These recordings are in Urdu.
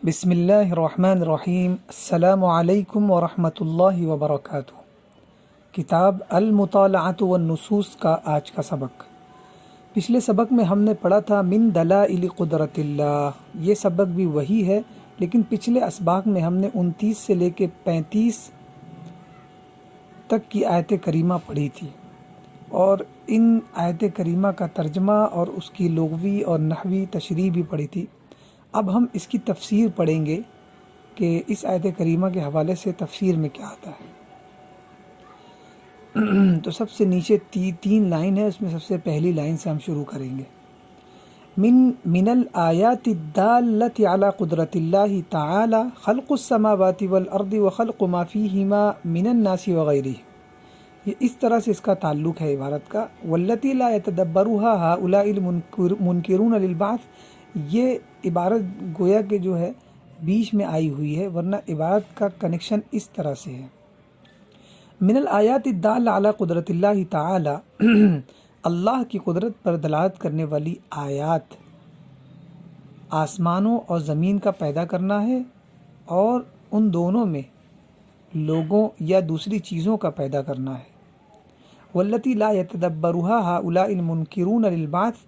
بسم اللہ الرحمن الرحیم۔ السلام علیکم ورحمۃ اللہ وبرکاتہ۔ کتاب المطالعۃ والنصوص کا آج کا سبق۔ پچھلے سبق میں ہم نے پڑھا تھا من دلائل قدرت اللہ۔ یہ سبق بھی وہی ہے، لیکن پچھلے اسباق میں ہم نے 29 سے لے کے 35 تک کی آیت کریمہ پڑھی تھی، اور ان آیت کریمہ کا ترجمہ اور اس کی لغوی اور نحوی تشریح بھی پڑھی تھی۔ اب ہم اس کی تفسیر پڑھیں گے کہ اس آیت کریمہ کے حوالے سے تفسیر میں کیا آتا ہے۔ تو سب سے نیچے تین لائن ہے، اس میں سب سے پہلی لائن سے ہم شروع کریں گے۔ من الآیات الدالۃ علی قدرت اللہ تعالی خلق السماوات والارض وخلق ما فیہما من الناس وغیرہ۔ یہ اس طرح سے اس کا تعلق ہے عبارت کا، واللتی لا یتدبرها ہؤلاء المنکرون للبعث۔ یہ عبارت گویا کہ جو ہے بیچ میں آئی ہوئی ہے، ورنہ عبارت کا کنیکشن اس طرح سے ہے۔ من الآیات الدالہ علی قدرت اللہ تعالی، اللہ کی قدرت پر دلالت کرنے والی آیات آسمانوں اور زمین کا پیدا کرنا ہے، اور ان دونوں میں لوگوں یا دوسری چیزوں کا پیدا کرنا ہے۔ واللتی لا یتدبرها ہؤلاء المنکرون للبعث،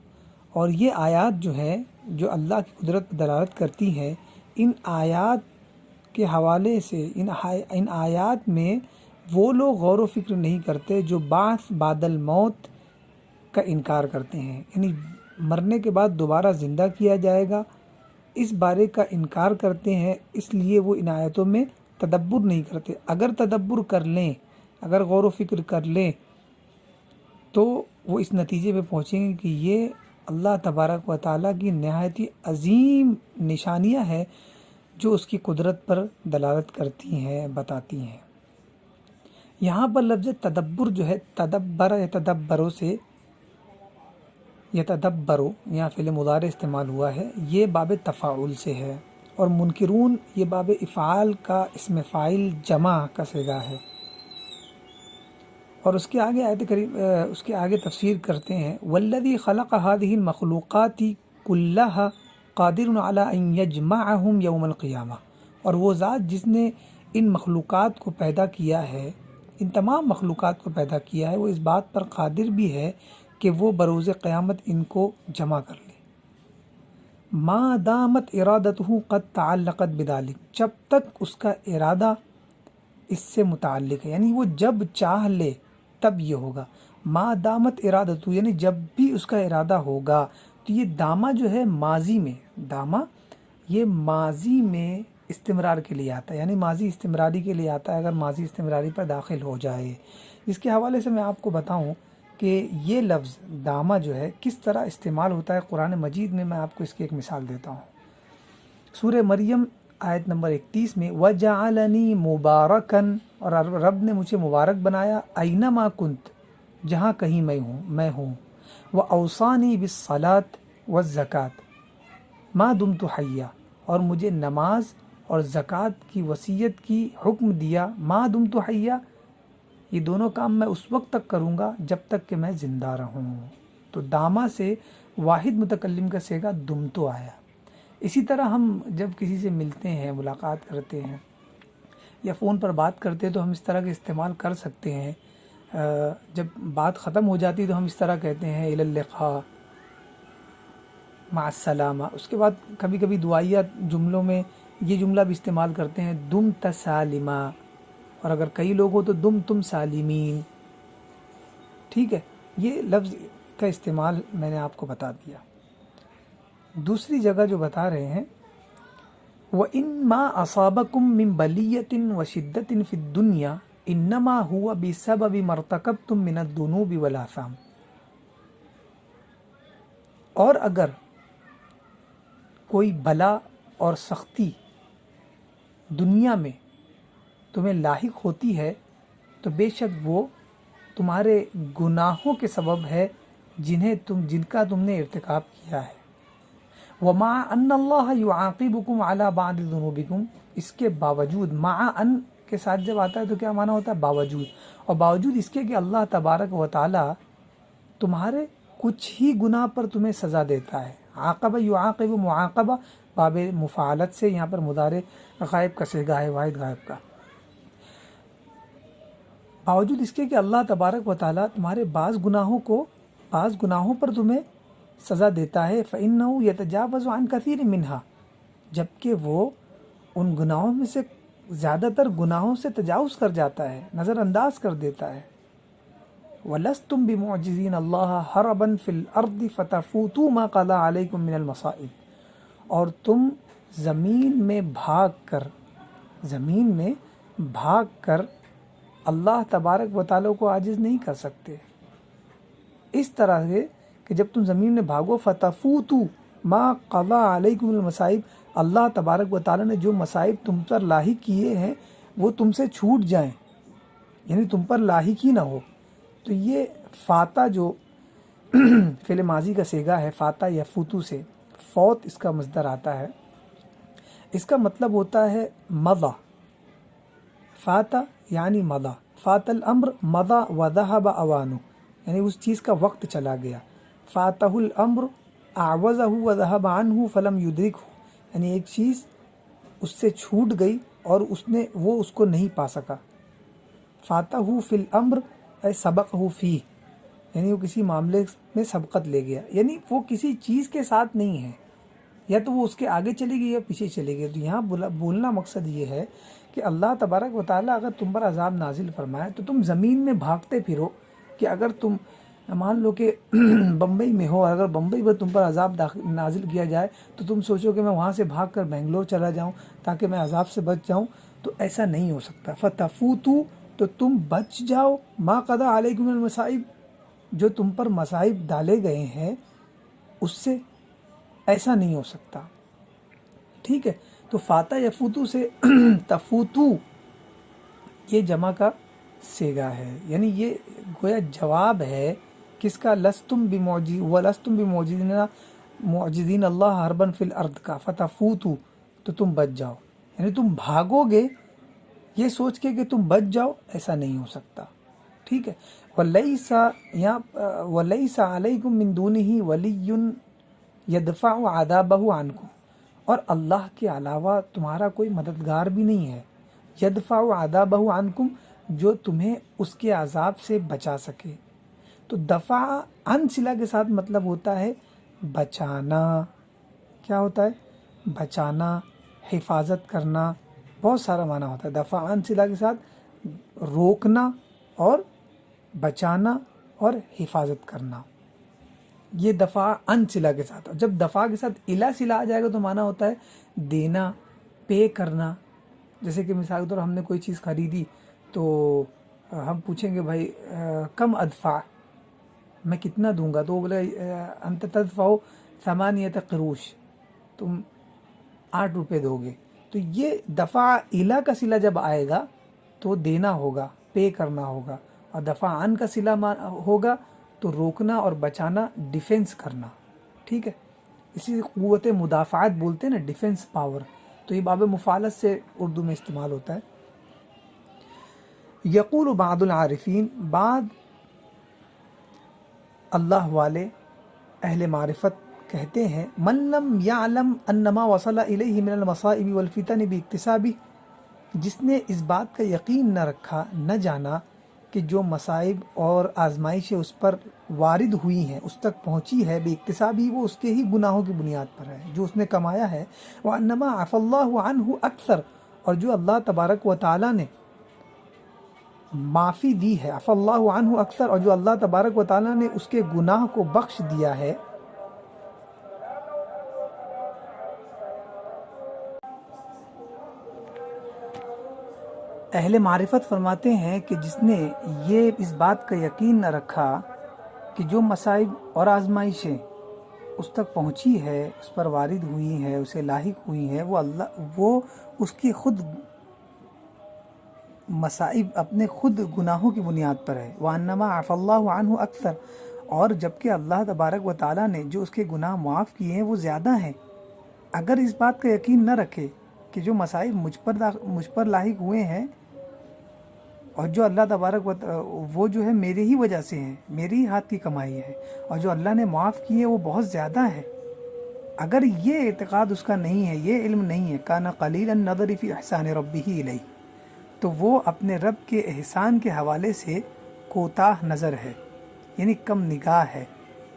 اور یہ آیات جو ہے جو اللہ کی قدرت پر دلالت کرتی ہیں، ان آیات کے حوالے سے ان آیات میں وہ لوگ غور و فکر نہیں کرتے جو بعث بعد الموت کا انکار کرتے ہیں، یعنی مرنے کے بعد دوبارہ زندہ کیا جائے گا، اس بارے کا انکار کرتے ہیں۔ اس لیے وہ ان آیتوں میں تدبر نہیں کرتے۔ اگر تدبر کر لیں، اگر غور و فکر کر لیں، تو وہ اس نتیجے پہ پہنچیں گے کہ یہ اللہ تبارک و تعالیٰ کی نہایت ہی عظیم نشانیاں ہیں جو اس کی قدرت پر دلالت کرتی ہیں، بتاتی ہیں۔ یہاں پر لفظ تدبر جو ہے، تدبر یتدبرو سے یتدبرو، یہاں فعل مضارع استعمال ہوا ہے، یہ باب تفاعل سے ہے، اور منکرون یہ باب افعال کا اسم فاعل جمع کا صیغہ ہے۔ اور اس کے آگے اس کے آگے تفسیر کرتے ہیں، والذی خلق هذه المخلوقات كلها قادر على ان يجمعهم یوم القیامہ، اور وہ ذات جس نے ان مخلوقات کو پیدا کیا ہے، ان تمام مخلوقات کو پیدا کیا ہے، وہ اس بات پر قادر بھی ہے کہ وہ بروز قیامت ان کو جمع کر لے۔ ما دامت ارادته قد تعلقت بذلك، جب تک اس کا ارادہ اس سے متعلق ہے، یعنی وہ جب چاہ لے تب یہ ہوگا۔ ما دامت ارادتو، یعنی جب بھی اس کا ارادہ ہوگا۔ تو یہ دامہ جو ہے ماضی میں، دامہ یہ ماضی میں استمرار کے لیے آتا ہے، یعنی ماضی استمراری کے لیے آتا ہے اگر ماضی استمراری پر داخل ہو جائے۔ اس کے حوالے سے میں آپ کو بتاؤں کہ یہ لفظ دامہ جو ہے کس طرح استعمال ہوتا ہے قرآن مجید میں، میں آپ کو اس کی ایک مثال دیتا ہوں۔ سورہ مریم آیت نمبر 31 میں وَجَعَلَنِي مُبَارَكًا، اور رب نے مجھے مبارک بنایا، اَيْنَمَا كُنْتُ، جہاں کہیں میں ہوں، وَأَوْصَانِي بِالصَّلَاةِ وَالزَّكَاةِ مَا دُمْتُ حَيًّا، اور مجھے نماز اور زکوٰۃ کی وصیت کی حکم دیا، مَا دُمْتُ حَيًّا، یہ دونوں کام میں اس وقت تک کروں گا جب تک کہ میں زندہ رہوں۔ تو دامہ سے واحد متکلم کا صیغہ دمتو آیا۔ اسی طرح ہم جب کسی سے ملتے ہیں، ملاقات کرتے ہیں یا فون پر بات کرتے ہیں تو ہم اس طرح کے استعمال کر سکتے ہیں۔ جب بات ختم ہو جاتی تو ہم اس طرح کہتے ہیں الی اللقاء، مع السلامہ۔ اس کے بعد کبھی کبھی دعائیہ جملوں میں یہ جملہ بھی استعمال کرتے ہیں، دمت سالما، اور اگر کئی لوگ ہو تو دمتم سالمین۔ ٹھیک ہے، یہ لفظ کا استعمال میں نے آپ کو بتا دیا۔ دوسری جگہ جو بتا رہے ہیں، وَإِن مَا أَصَابَكُم مِّن بَلِيَّةٍ وَشِدَّةٍ فِي الدُّنْيَا إِنَّمَا هُوَ بِسَبَبِ مَا ارْتَكَبْتُم مِّنَ الذُّنُوبِ وَالْآثَامِ، اور اگر کوئی بلا اور سختی دنیا میں تمہیں لاحق ہوتی ہے تو بے شک وہ تمہارے گناہوں کے سبب ہے جن کا تم نے ارتکاب کیا ہے۔ وَمَعَ أَنَّ اللَّهَ يُعَاقِبُكُمْ عَلَى بَعْضِ ذُنُوبِكُمْ، اس کے باوجود، مع ان کے ساتھ جب آتا ہے تو کیا معنی ہوتا ہے؟ باوجود، اور باوجود اس کے کہ اللہ تبارک و تعالی تمہارے کچھ ہی گناہ پر تمہیں سزا دیتا ہے، عاقبہ یعاقب معاقبہ باب مفعالت سے، یہاں پر مضارع غائب کا صیغہ ہے، واحد غائب کا۔ باوجود اس کے کہ اللہ تبارک و تعالیٰ تمہارے بعض گناہوں پر تمہیں سزا دیتا ہے، فإنہ یتجاوز عن کثیر منہا، جبکہ وہ ان گناہوں میں سے زیادہ تر گناہوں سے تجاوز کر جاتا ہے، نظر انداز کر دیتا ہے۔ وَلَسْتُمْ بِمُعْجِزِينَ اللَّهَ هَرَبًا فِي الْأَرْضِ فَتَفُوتُوا مَا قَضَى عَلَيْكُمْ مِنَ الْمَصَائِبِ، اور تم زمین میں بھاگ کر اللہ تبارک و تعالیٰ کو عاجز نہیں کر سکتے، اس طرح سے کہ جب تم زمین میں بھاگو فَتَفُوتُوا مَا قَضَى عَلَيْكُمْ مِنَ الْمَصَائِبِ، اللہ تبارک و تعالیٰ نے جو مصائب تم پر لاحق کیے ہیں وہ تم سے چھوٹ جائیں، یعنی تم پر لاحق ہی نہ ہو۔ تو یہ فاتح جو فعل ماضی کا صیغہ ہے، فاتح یا فوتو سے فوت اس کا مصدر آتا ہے، اس کا مطلب ہوتا ہے مضى، فاتح یعنی مضى، فات الامر مضى وذهب اوانه، یعنی اس چیز کا وقت چلا گیا۔ فاتح الامر اعوزه وذهب عنه فلم يدركه، یعنی ایک چیز اس سے چھوٹ گئی اور وہ اس کو نہیں پا سکا۔ فاتح فی الامر اے سبقہ فیہ، یعنی وہ کسی معاملے میں سبقت لے گیا، یعنی وہ کسی چیز کے ساتھ نہیں ہے، یا تو وہ اس کے آگے چلے گئی یا پیچھے چلے گئی۔ تو یہاں بولنا مقصد یہ ہے کہ اللہ تبارک و تعالیٰ اگر تم پر عذاب نازل فرمائے تو تم زمین میں بھاگتے پھرو، کہ اگر تم مان لو کہ بمبئی میں ہو، اگر بمبئی میں تم پر عذاب نازل کیا جائے تو تم سوچو کہ میں وہاں سے بھاگ کر بنگلور چلا جاؤں تاکہ میں عذاب سے بچ جاؤں، تو ایسا نہیں ہو سکتا۔ فتفوتو، تو تم بچ جاؤ، ما قضى علیکم المصائب، جو تم پر مصائب ڈالے گئے ہیں اس سے ایسا نہیں ہو سکتا، ٹھیک ہے۔ تو فاتح یفوتو سے تفوتو یہ جمع کا صیغہ ہے، یعنی یہ گویا جواب ہے کس کا؟ لستم بمعجزین اللہ حربا فی الارض کا، فتفوتو تو تم بچ جاؤ، یعنی تم بھاگو گے یہ سوچ کے کہ تم بچ جاؤ، ایسا نہیں ہو سکتا، ٹھیک ہے۔ وَلَيْسَ عَلَيْكُم مِّن دُونِهِ وَلِيٌّ يَدْفَعُ عَذَابَهُ عَنْكُمْ، اور اللہ کے علاوہ تمہارا کوئی مددگار بھی نہیں ہے، يَدْفَعُ عَذَابَهُ عَنْكُمْ، جو تمہیں اس کے عذاب سے بچا سکے۔ تو دفع عن صلہ کے ساتھ مطلب ہوتا ہے بچانا، کیا ہوتا ہے؟ بچانا، حفاظت کرنا، بہت سارا معنی ہوتا ہے۔ دفع عن صلہ کے ساتھ روکنا اور بچانا اور حفاظت کرنا، یہ دفع عن صلہ کے ساتھ۔ اور جب دفع کے ساتھ الی صلہ آ جائے گا تو معنی ہوتا ہے دینا، پے کرنا۔ جیسے کہ مثال کے طور ہم نے کوئی چیز خریدی تو ہم پوچھیں گے بھائی کم ادفع، میں کتنا دوں گا؟ تو وہ بولے انت تدفع 8 قروش، تم 8 روپے دو گے۔ تو یہ دفع الی کا صلہ جب آئے گا تو دینا ہوگا، پے کرنا ہوگا، اور دفع عن کا صلہ ہوگا تو روکنا اور بچانا، ڈیفینس کرنا، ٹھیک ہے۔ اسی قوت مدافعت بولتے ہیں نا، ڈیفینس پاور، تو یہ باب مفعالت سے اردو میں استعمال ہوتا ہے۔ یقول بعض العارفین، بعض اللہ والے اہل معرفت کہتے ہیں، من لم یعلم ان ما وصل الیہ من المصائب والفتن باکتسابہ، جس نے اس بات کا یقین نہ رکھا، نہ جانا کہ جو مصائب اور آزمائشیں اس پر وارد ہوئی ہیں، اس تک پہنچی ہے، بے اکتسابی، وہ اس کے ہی گناہوں کی بنیاد پر ہے جو اس نے کمایا ہے، وَأَنَّمَا عَفَى اللَّهُ عَنْهُ أَكْثَرُ، اور جو اللہ تبارک و تعالیٰ نے معافی دی ہے، عَفَى اللَّهُ عَنْهُ أَكْثَرُ، اور جو اللہ تبارک و تعالیٰ نے اس کے گناہ کو بخش دیا ہے، اہل معرفت فرماتے ہیں کہ جس نے یہ اس بات کا یقین نہ رکھا کہ جو مصائب اور آزمائشیں اس تک پہنچی ہے، اس پر وارد ہوئی ہیں، اسے لاحق ہوئی ہیں، وہ اس کی خود مصائب اپنے خود گناہوں کی بنیاد پر ہے، وَأَنَّمَا عَفَى اللَّهُ عَنْهُ أَكْثَرُ، اور جبکہ اللہ تبارک و تعالیٰ نے جو اس کے گناہ معاف کیے ہیں وہ زیادہ ہیں۔ اگر اس بات کا یقین نہ رکھے کہ جو مصائب مجھ پر لاحق ہوئے ہیں اور جو اللہ تبارک وہ جو ہے میرے ہی وجہ سے ہیں، میری ہی ہاتھ کی کمائی ہے، اور جو اللہ نے معاف کی ہے وہ بہت زیادہ ہے، اگر یہ اعتقاد اس کا نہیں ہے، یہ علم نہیں ہے، کان قلیل النظر فی احسان ربہ الیہ، تو وہ اپنے رب کے احسان کے حوالے سے کوتاہ نظر ہے، یعنی کم نگاہ ہے،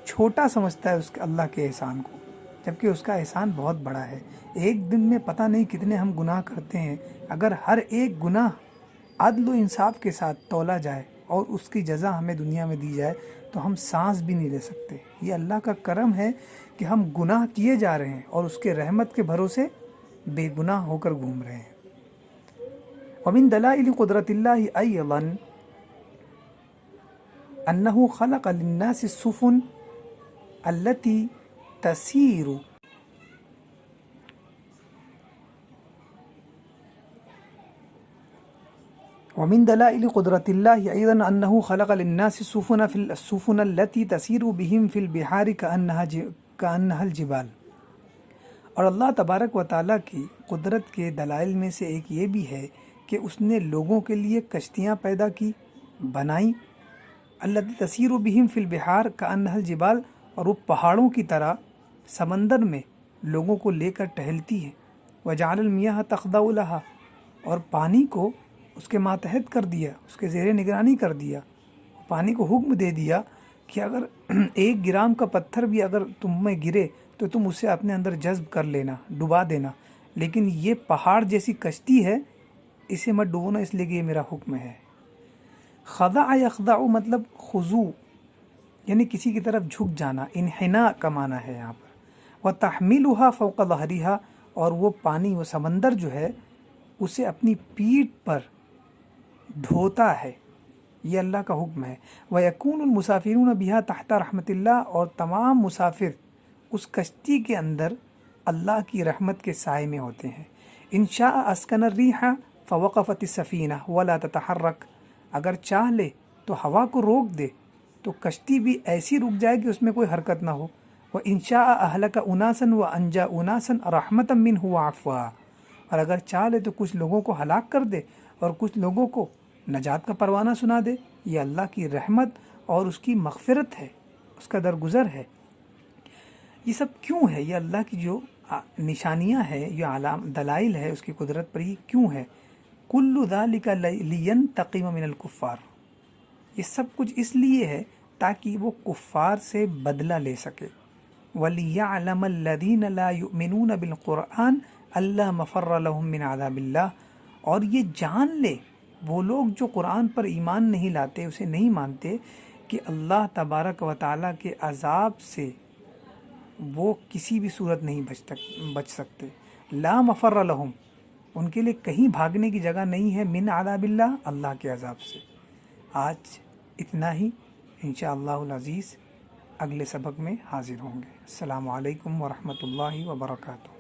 چھوٹا سمجھتا ہے اس کے اللہ کے احسان کو، جبکہ اس کا احسان بہت بڑا ہے۔ ایک دن میں پتہ نہیں کتنے ہم گناہ کرتے ہیں، اگر ہر ایک گناہ عدل و انصاف کے ساتھ تولا جائے اور اس کی جزا ہمیں دنیا میں دی جائے تو ہم سانس بھی نہیں لے سکتے۔ یہ اللہ کا کرم ہے کہ ہم گناہ کیے جا رہے ہیں اور اس کے رحمت کے بھروسے بے گناہ ہو کر گھوم رہے ہیں۔ ومن دلائل قدرت اللہ ایضا انہ خلق للناس السفن التي تسير ومن دلائل قدرت اللہ أيضا أنه خلق للناس السفن التي تسير بهم في البحار كأنها الجبال۔ اور اللہ تبارک و تعالیٰ کی قدرت کے دلائل میں سے ایک یہ بھی ہے کہ اس نے لوگوں کے لیے کشتیاں پیدا کی، بنائیں، التي تسير بهم في البحار كأنها الجبال، اور وہ پہاڑوں کی طرح سمندر میں لوگوں کو لے کر ٹہلتی ہے۔ وجعل المياه تخضع لها، اور پانی کو اس کے ماتحت کر دیا، اس کے زیر نگرانی کر دیا، پانی کو حکم دے دیا کہ اگر 1 گرام کا پتھر بھی اگر تم میں گرے تو تم اسے اپنے اندر جذب کر لینا، ڈبا دینا، لیکن یہ پہاڑ جیسی کشتی ہے، اسے مت ڈبونا، اس لیے کہ یہ میرا حکم ہے۔ خضع یخضع مطلب خضوع، یعنی کسی کی طرف جھک جانا، انحناء کا معنی ہے یہاں پر۔ وتحملها فوق ظہرها، اور وہ پانی، وہ سمندر جو ہے اسے اپنی پیٹھ پر ڈھوتا ہے، یہ اللہ کا حکم ہے۔ وَيَكُونُ الْمُسَافِرُونَ بِهَا تَحْتَ رَحْمَةِ اللَّهِ، اور تمام مسافر اس کشتی کے اندر اللہ کی رحمت کے سائے میں ہوتے ہیں۔ إِن شَاءَ أَسْكَنَ الرِّيحَ فَوَقَفَتِ السَّفِينَةُ وَلَا تَتَحَرَّكُ، اگر چاہ لے تو ہوا کو روک دے تو کشتی بھی ایسی رک جائے کہ اس میں کوئی حرکت نہ ہو۔ وَإِن شَاءَ أَهْلَكَ أُنَاسًا وَأَنْجَى أُنَاسًا رَحْمَةً مِّنْهُ وَعَفْوًا، اور اگر چاہ لے تو کچھ لوگوں کو ہلاک کر دے اور کچھ لوگوں کو نجات کا پروانہ سنا دے، یہ اللہ کی رحمت اور اس کی مغفرت ہے، اس کا درگزر ہے۔ یہ سب کیوں ہے؟ یہ اللہ کی جو نشانیاں ہیں، یہ دلائل ہے اس کی قدرت پر، یہ کیوں ہے؟ کل ذالک لینتقم من الکفار، یہ سب کچھ اس لیے ہے تاکہ وہ کفار سے بدلہ لے سکے۔ وَلِيَعْلَمَ الَّذِينَ لَا يُؤْمِنُونَ بِالْقُرْآنِ أَلَّا مَفَرَّ لَهُم مِّنْ عَذَابِ اللَّهِ، اور یہ جان لے وہ لوگ جو قرآن پر ایمان نہیں لاتے، اسے نہیں مانتے، کہ اللہ تبارک و تعالیٰ کے عذاب سے وہ کسی بھی صورت نہیں بچ سکتے۔ لا مفر لہم، ان کے لیے کہیں بھاگنے کی جگہ نہیں ہے، من عذاب اللہ، اللہ کے عذاب سے۔ آج اتنا ہی، انشاءاللہ العزیز اگلے سبق میں حاضر ہوں گے۔ السلام علیکم ورحمۃ اللہ وبرکاتہ۔